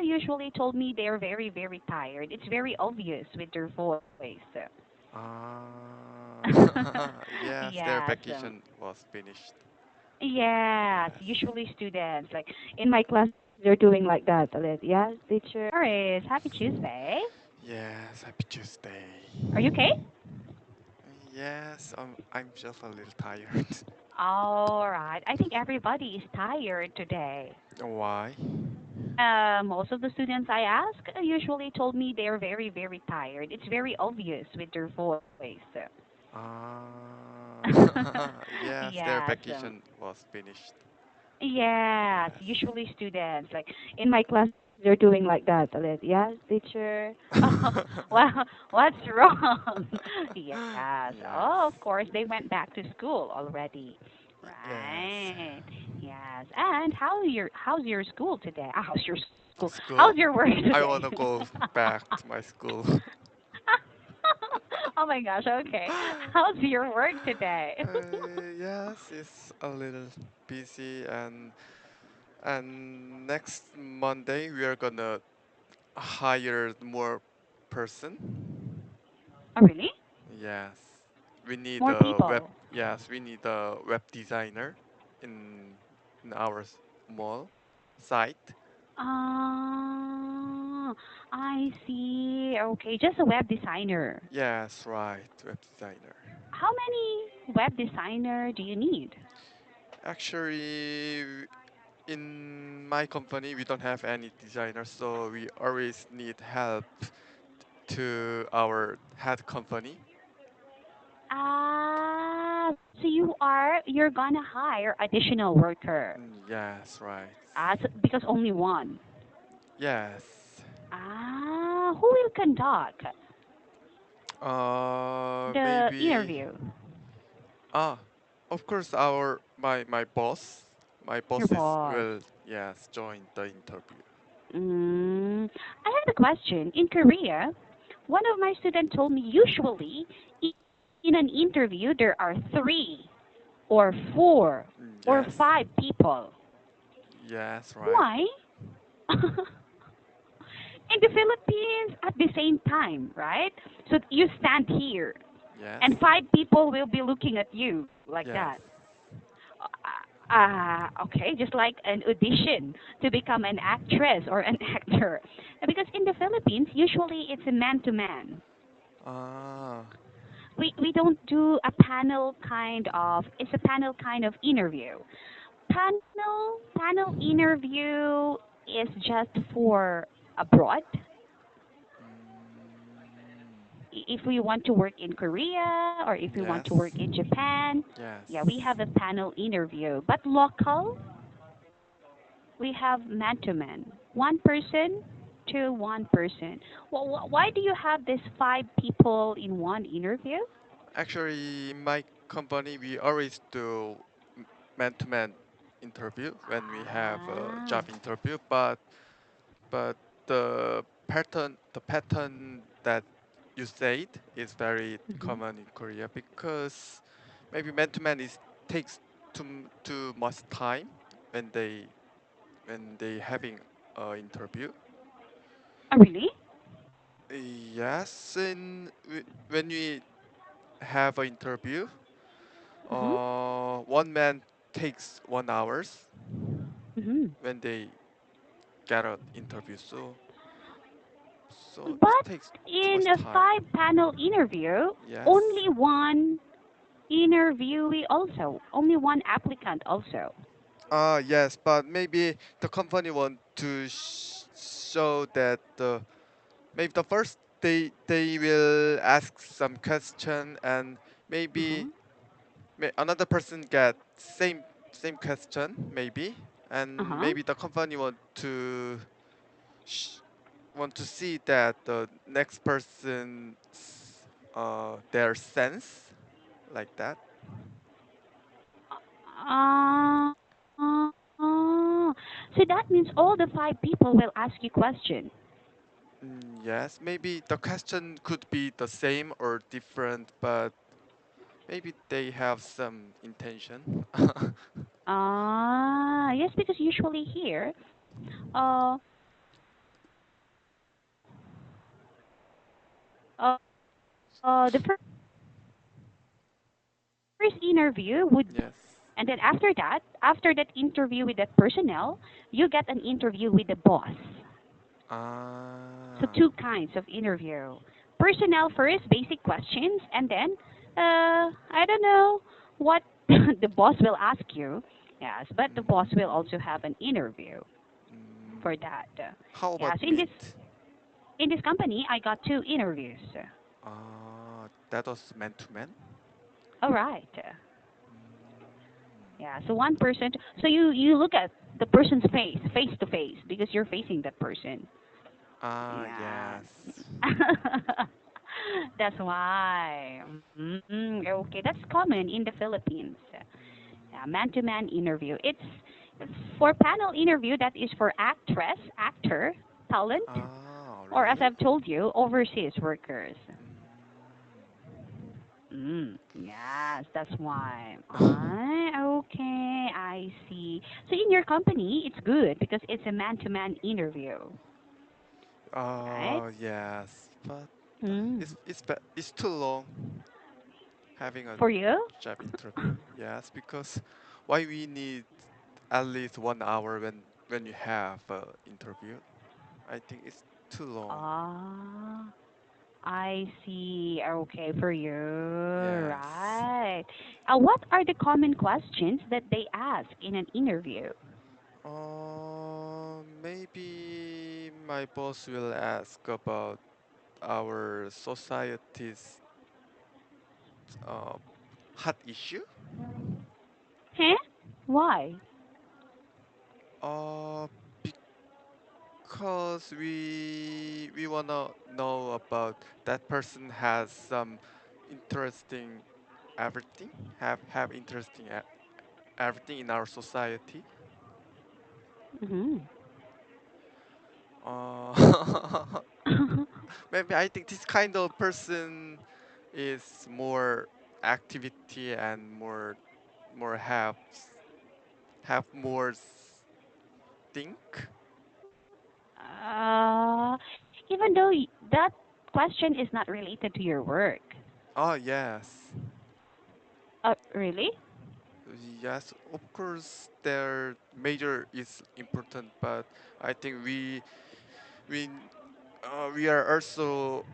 usually told me they're very, very tired. It's very obvious with their voice. Ah, yes, their Yes. vacation was finished. Yes, Yes, usually students like in my class they're doing like that. Yes, teacher. Doris, happy Tuesday. yes, happy Tuesday. Are you okay? Yes, I'm just a little tired. All right. I think everybody is tired today. Why? Most of the students I ask usually told me they're very, very tired. It's very obvious with their voice. Ah, yes, their Yes. vacation was finished. Yes, Yes. usually students like in my class they're doing like that. Yes, teacher. Oh, well, what's wrong? Yes. Oh, of Yes. course they went back to school already. Yes. Right. Yes. And how's your school today? How's your school? How's your School? work today? I wanna go back to my school. Oh my gosh. Okay. How's your work today? Yes, it's a little busy, and next Monday we are gonna hire more person. Oh, really? Yes, we need More a web. people. Yes, we need a web designer in in our mall site. Ah, I see. Okay, just a web designer. Yes, right, web designer. How many web designer do you need? Actually, in my company, we don't have any designers, so we always need help to our head company. Ah, so you're gonna hire additional worker. Yes, right. Because only one. Yes. Ah, who will conduct the Maybe. interview? Ah, of course, my boss, my Your bosses boss. will yes join the interview. I have a question. In Korea, one of my students told me usually in an interview there are three or four or Yes. five people. Yes, right. Why? In the Philippines at the same time, right? So you stand here Yes. and five people will be looking at you like that. Yes. Okay, just like an audition to become an actress or an actor. Because in the Philippines, usually it's a man to man. Ah. We don't do a panel kind of, it's a panel kind of interview. Panel interview is just for abroad. If we want to work in Korea or if we want to Yes. work in Japan, yeah, we Yes. have a panel interview. But local, we have man to man, one person to one person. Well, why do you have this five people in one interview? Actually, in my company, we always do man-to-man interview when we have a Ah. job interview, but the pattern that you said is very Hmm. common in Korea because maybe man-to-man is takes too much time when they having a interview. Oh, really? Yes, when we have an interview, Hmm. one man takes 1 hours Hmm. when they get an interview, so it But takes too in much a time. five panel interview, Yes. only one interviewee also, only one applicant also. Yes, but maybe the company want to show that maybe the first they will ask some question and maybe Uh-huh. another person get same question maybe, and Uh-huh. maybe the company sh- want to see that the next person their sense like that. So that means all the five people will ask you question. Yes, maybe the question could be the same or different, but maybe they have some intention. Yes, because usually here, the first interview would be, and then Yes. after that interview with that personnel, you get an interview with the boss. So Ah. two kinds of interview. Personnel first, basic questions, and then I don't know what the boss will ask you. Yes, but the boss will Mm, also have an interview for mm. that. How Yeah, about so meat? in this company, I got two interviews. That was man to man. All right. Mm. Yeah, so one person. So you look at the person's face to face, because you're facing that person. Ah, Yeah. yes. That's why. Okay, that's common in the Philippines. Yeah, Mm. man-to-man interview. It's for panel interview. That is for actress, actor, talent, or as Really? I've told you, overseas workers. Yes, that's why. Mm. Okay, I see. So in your company, it's good because it's a man-to-man interview, right? Yes, but Mm. it's too long having a For you? job interview. Yes, because why we need at least 1 hour when you have a interview. I think it's too long. Ah, I see. Okay, for you, Yes. right. What are the common questions that they ask in an interview? Maybe my boss will ask about our society's uh, hot issue. Huh? Why? Uh, because we wanna know about that person has some interesting everything have interesting everything in our society. Hmm. Uh, maybe I think this kind of person is more activity and more have more think. Even though that question is not related to your work. Oh yes, Really? yes. Of course, their major is important, but I think we we are also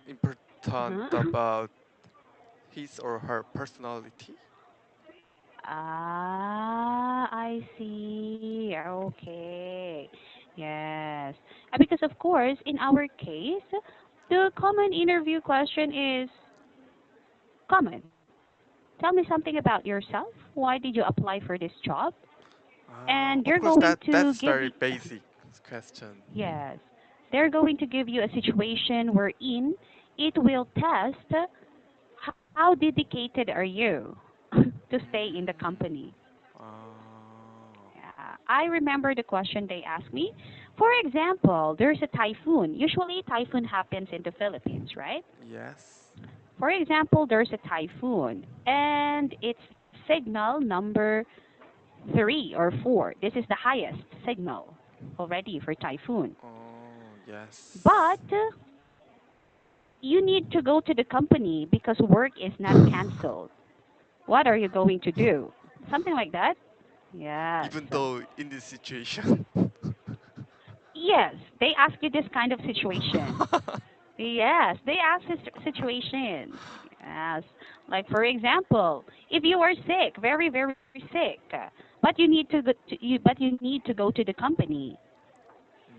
important Uh-huh. about his or her personality. I see. Okay. Yes. Because of course, in our case, the common interview question is common. Tell me something about yourself. Why did you apply for this job? And Of they're course, going to that's give very you, basic question. yes, they're going to give you a situation wherein it will test how dedicated are you to stay in the Mm, company. uh, Yeah, I remember the question they asked me. For example, there's a typhoon. Usually, typhoon happens in the Philippines, right? yes. For example, there's a typhoon, and it's signal number 3 or 4. This is the highest signal already for typhoon. Oh, yes. But you need to go to the company because work is not canceled. What are you going to do? Something like that? Yes. Even though in this situation. Yes, they ask you this kind of situation. Yes, they ask this situations. Yes. Like for example, if you are sick, very very sick, but you need to but you need to go to the company,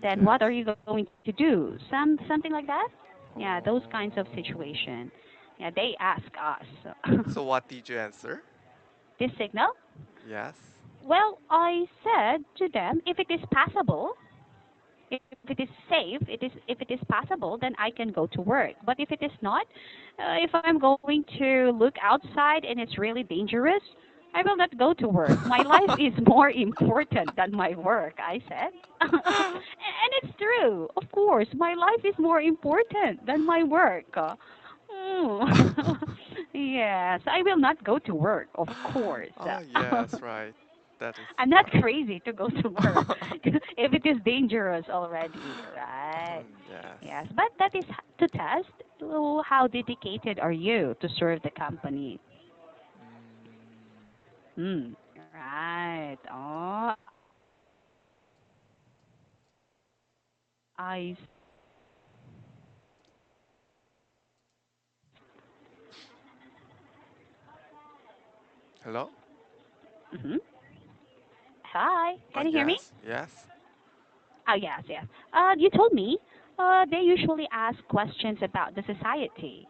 then what are Yes. you going to do? Something like that? Yeah, those kinds of Oh. situation. Yeah, they ask us. So what did you answer? This signal? Yes. Well, I said to them, if it is passable, if it is safe, if it is passable, then I can go to work. But if it is not, if I'm going to look outside and it's really dangerous, I will not go to work. My life is more important than my work, I said. And it's true. Of course, my life is more important than my work. Mm. Yes, I will not go to work, of course. Oh, yes, right. That is I'm not fine. crazy to go to work if it is dangerous already, right? Yes. Yes, but that is to test how dedicated are you to serve the company. Mm, Hmm. Right. Oh, I. hello? Mm-hmm. Hi. Can you hear me? Yes, yes. Oh, yes, yes. You told me they usually ask questions about the society.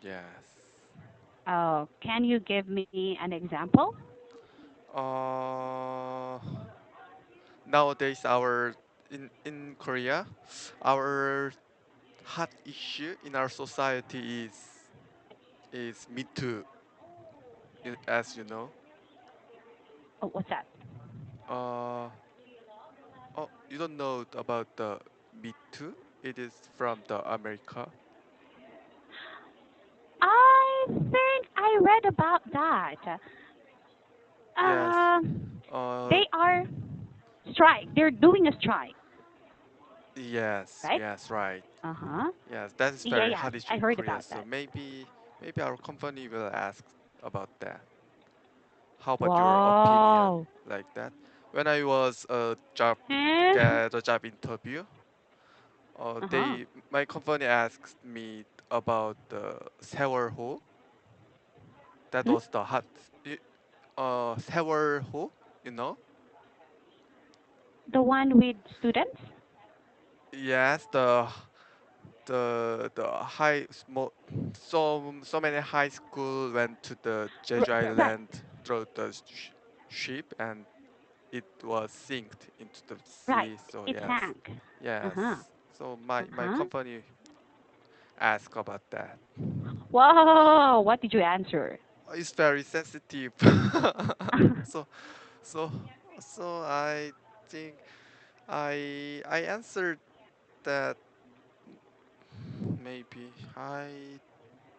Yes. Can you give me an example? Uh, Nowadays, our in Korea, our hot issue in our society is Me Too, as you know. Oh, what's that? Uh, oh, you don't know about the Me Too? It is from the America. I think I read about that. Yes. Uh, Uh, they are strike. They're doing a strike, yes, right? yes, right. Uh huh. Yes, that is Yeah, very yeah. hot issue I in heard Korea. about So that. maybe our company will ask about that. How about your opinion Wow. like that? When I was Eh? get a job interview, Uh huh. they my company asked me about the 세월호. That Hmm? was the hot 세월호, you know? The one with students? Yes, the high small so many high school went to the Jeju Right. Island through the ship and it was sinked into the Right. sea. So It yes, sank. Uh yes. huh. So Uh my huh. company asked about that. Whoa. What did you answer? It's very sensitive. so so so I think I answered that maybe I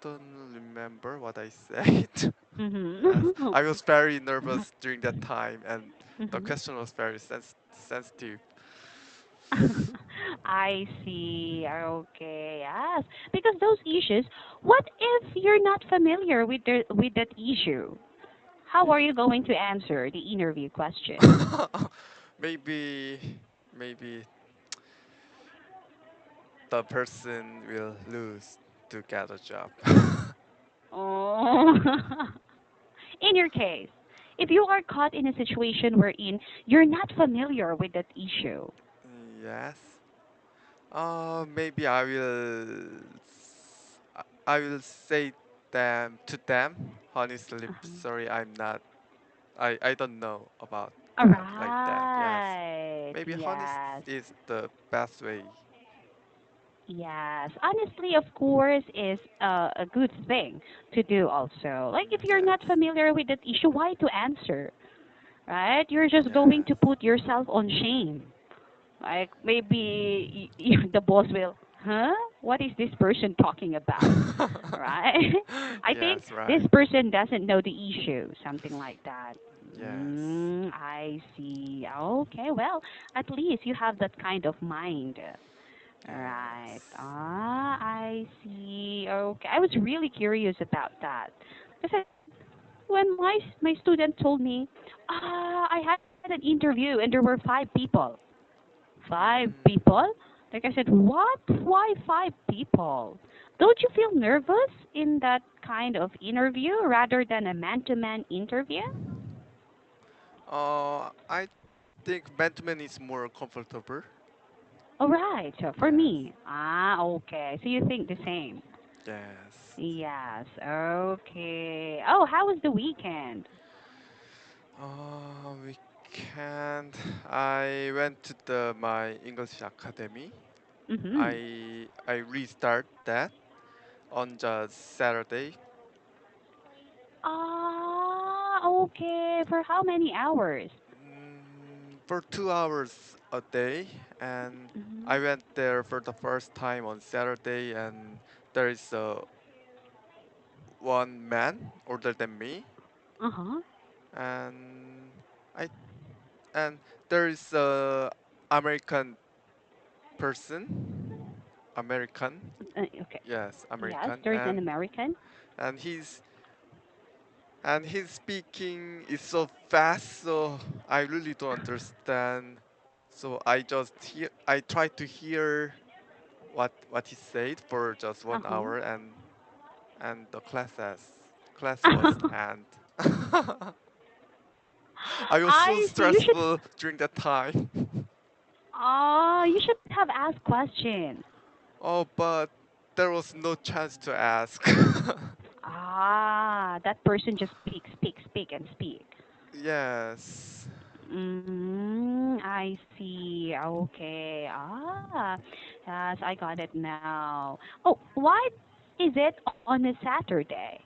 don't remember what I said. Yes, Mm-hmm. I was very nervous during that time, and the Mm-hmm. question was very sensitive. I see. Okay. Yes. Because those issues, what if you're not familiar with with that issue? How are you going to answer the interview question? maybe maybe the person will lose to get a job. Oh. In your case, if you are caught in a situation wherein you're not familiar with that issue. Yes. Maybe I will say them to them honestly. Uh-huh. Sorry, I'm not. I don't know about All that like that. Yes. right. Maybe honest Yes. is the best way. Yes. Honestly, of course, is a good thing to do also. Like if you're not Yes. familiar with that issue, why to answer? Right? You're just going Yes. to put yourself on shame. Like maybe the boss will, huh? What is this person talking about? Right? I think Yes, this right. person doesn't know the issue, something like that. Yes. I see. Okay, well, at least you have that kind of mind. Right. Yes. I see. Okay. I was really curious about that. Because when my student told me, I had an interview and there were 5 people. 5 people? Mm. Like I said, what? Why 5 people? Don't you feel nervous in that kind of interview rather than a man-to-man interview? I think Batman is more comfortable. All right. So for Yes. me, okay. So you think the same? Yes. Yes. Okay. Oh, how was the weekend? Weekend. I went to the my English academy. Mhm. I restart that on the Saturday. Okay. For how many hours? For 2 hours a day, and Mhm. I went there for the first time on Saturday, and there is one man older than me, Uh huh. and I and there is a American person, American, Okay. yes, Yes, American, there's an American. and he's and his speaking is so fast, so I really don't understand. So I try to hear what he said for just Uh one huh. hour, and the class was end. I was so I see. You should. stressful during that time. You should have asked question. Oh, but there was no chance to ask. That person just speak, and speak. Yes. I see. Okay. Yes, I got it now. Oh, why is it on a Saturday?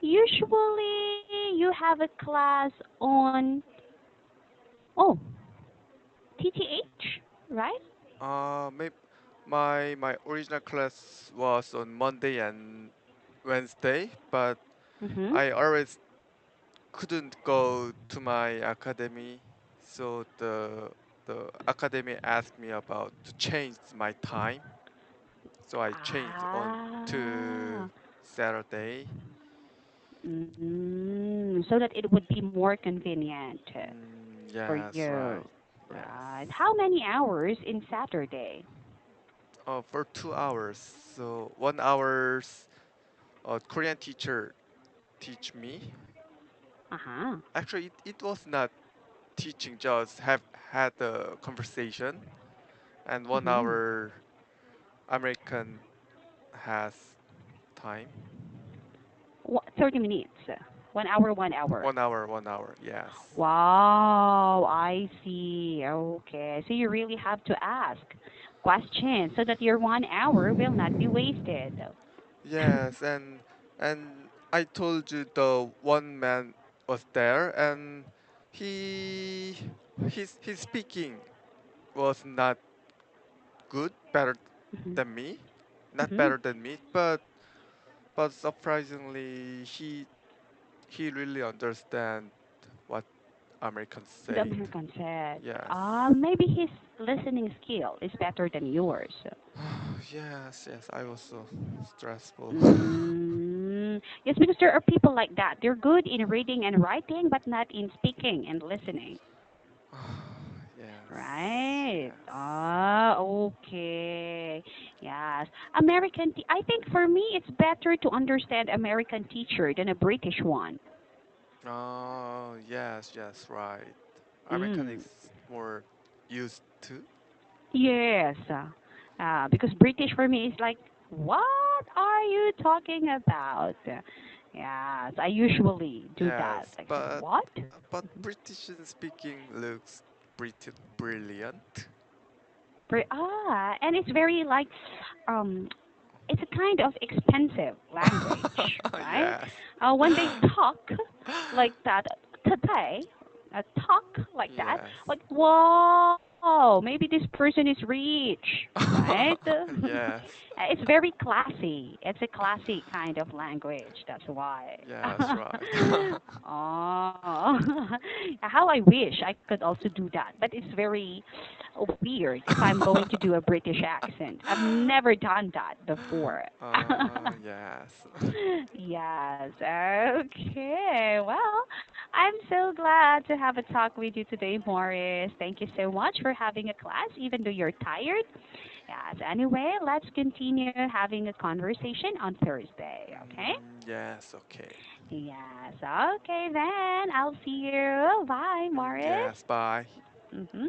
Usually, you have a class on oh TTH, right? Maybe my original class was on Monday and Wednesday, but Mhm. I always couldn't go to my academy, so the academy asked me about to change my time, so I changed on to Ah. Saturday. So that it would be more convenient for Yes, you. right. Right. Yes. How many hours in Saturday? For 2 hours. So 1 hour's Korean teacher teach me. Uh-huh. Actually, it was not teaching, just have had a conversation, and one Mm-hmm. hour American has time. 30 minutes. 1 hour, 1 hour. 1 hour, 1 hour. Yes. Wow, I see. Okay. So you really have to ask questions so that your 1 hour will not be wasted. Yes, and I told you the one man was there, and he his speaking was not good, better Mhm. than me, not Mhm. better than me, but surprisingly he really understand what Americans The said. American said, Yes. maybe his listening skill is better than yours. Yes, yes, I was so stressful. Yes, because there are people like that. They're good in reading and writing, but not in speaking and listening. Yes, Right. yes. Okay. Yes. I think for me, it's better to understand American teacher than a British one. Oh, yes, yes, right. American Mm. is more used to. Yes. Because British for me is like, what are you talking about? Yes, I usually do that. Yes, Like, what? but British speaking looks pretty brilliant. And it's very like, um, it's a kind of expensive language, right? Yes. When they talk like that today, talk like that, Yes. like whoa, maybe this person is rich, right? Yes. It's very classy. It's a classy kind of language. That's why. Yes, right. Oh, how I wish I could also do that, but it's very weird if I'm going to do a British accent. I've never done that before. Yes. Yes. Okay. Well, I'm so glad to have a talk with you today, Morris. Thank you so much for having a class, even though you're tired. Yes. Anyway, let's continue having a conversation on Thursday. Okay? Yes, okay. Yes. Okay, then. I'll see you. Bye, Morris. Yes, bye. Mhm.